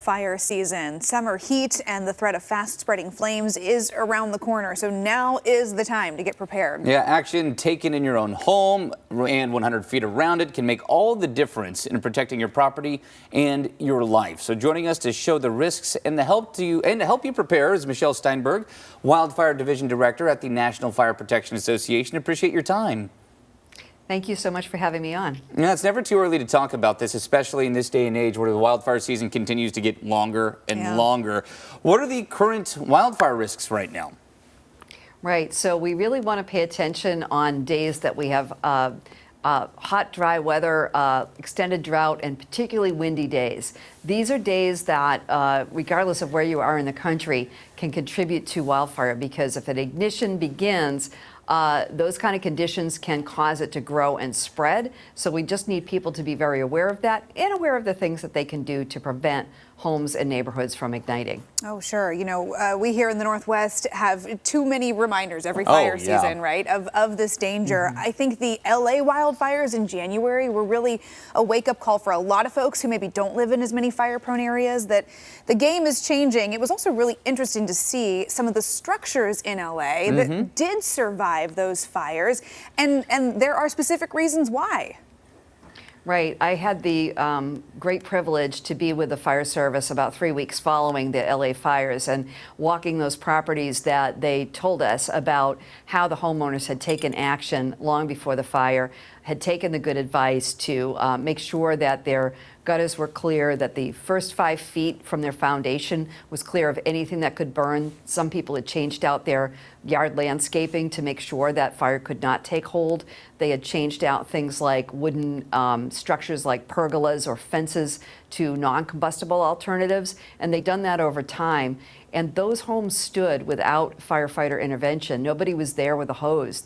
wildfire season. Summer heat and the threat of fast-spreading flames is around the corner, so now is the time to get prepared. Yeah, action taken in your own home and 100 feet around it can make all the difference in protecting your property and your life. So joining us to show the risks and to help you prepare is Michelle Steinberg, Wildfire Division Director at the National Fire Protection Association. Appreciate your time. Thank you so much for having me on. Yeah, it's never too early to talk about this, especially in this day and age where the wildfire season continues to get longer and longer. What are the current wildfire risks right now? Right, so we really want to pay attention on days that we have hot, dry weather, extended drought, and particularly windy days. These are days that, regardless of where you are in the country, can contribute to wildfire, because if an ignition begins, those kind of conditions can cause it to grow and spread. So we just need people to be very aware of that and aware of the things that they can do to prevent homes and neighborhoods from igniting. Oh, sure. You know, we here in the Northwest have too many reminders every fire season, right, of this danger. I think the LA wildfires in January were really a wake-up call for a lot of folks who maybe don't live in as many fire-prone areas, that the game is changing. It was also really interesting to see some of the structures in LA that did survive those fires, and there are specific reasons why. Right. I had the great privilege to be with the fire service about 3 weeks following the LA fires and walking those properties that they told us about how the homeowners had taken action long before the fire, had taken the good advice to make sure that their gutters were clear, that the first 5 feet from their foundation was clear of anything that could burn. Some people had changed out their yard landscaping to make sure that fire could not take hold. They had changed out things like wooden structures like pergolas or fences to non-combustible alternatives, and they'd done that over time. And those homes stood without firefighter intervention. Nobody was there with a hose.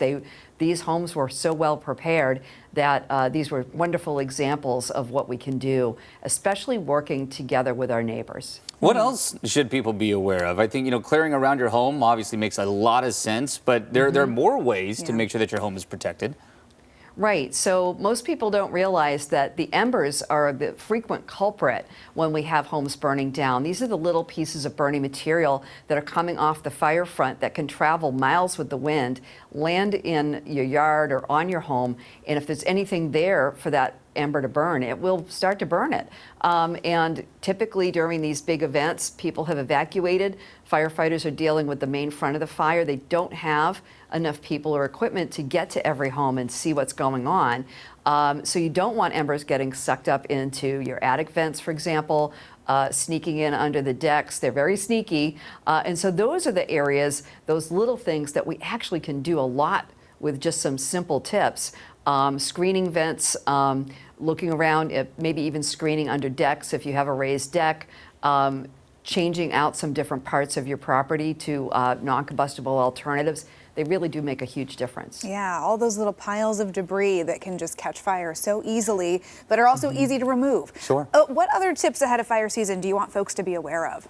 These homes were so well prepared that these were wonderful examples of what we can do, especially working together with our neighbors. What else should people be aware of? I think, you know, clearing around your home obviously makes a lot of sense, but there are more ways to make sure that your home is protected. Right. So most people don't realize that the embers are the frequent culprit when we have homes burning down. These are the little pieces of burning material that are coming off the fire front that can travel miles with the wind, land in your yard or on your home, and if there's anything there for that ember to burn, it will start to burn it. And typically during these big events, people have evacuated. Firefighters are dealing with the main front of the fire. They don't have enough people or equipment to get to every home and see what's going on. So you don't want embers getting sucked up into your attic vents, for example, sneaking in under the decks. They're very sneaky. And so those are the areas, those little things that we actually can do a lot with just some simple tips. Screening vents, looking around, maybe even screening under decks if you have a raised deck, changing out some different parts of your property to non-combustible alternatives. They really do make a huge difference. Yeah, all those little piles of debris that can just catch fire so easily, but are also easy to remove. Sure. What other tips ahead of fire season do you want folks to be aware of?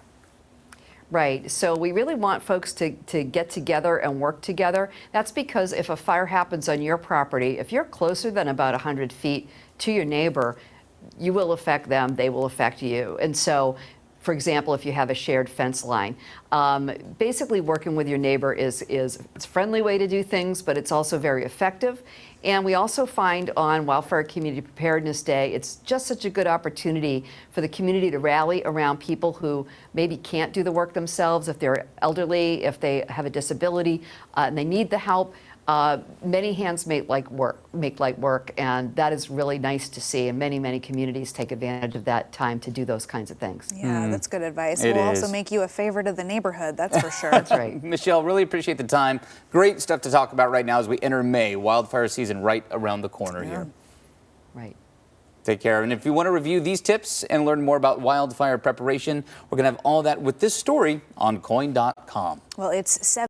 Right. So we really want folks to get together and work together. That's because if a fire happens on your property, if you're closer than about 100 feet to your neighbor, you will affect them, they will affect you. And so, for example, if you have a shared fence line, basically working with your neighbor is it's a friendly way to do things, but it's also very effective. And we also find on Wildfire Community Preparedness Day, it's just such a good opportunity for the community to rally around people who maybe can't do the work themselves, if they're elderly, if they have a disability, and they need the help. Many hands make light work, and that is really nice to see. And many, many communities take advantage of that time to do those kinds of things. Yeah, that's good advice. It will is. also make you a favorite of the neighborhood, that's for sure. That's right. Michelle, really appreciate the time. Great stuff to talk about right now as we enter May. Wildfire season right around the corner here. Right. Take care. And if you want to review these tips and learn more about wildfire preparation, we're going to have all that with this story on KOIN.com. Well, it's 7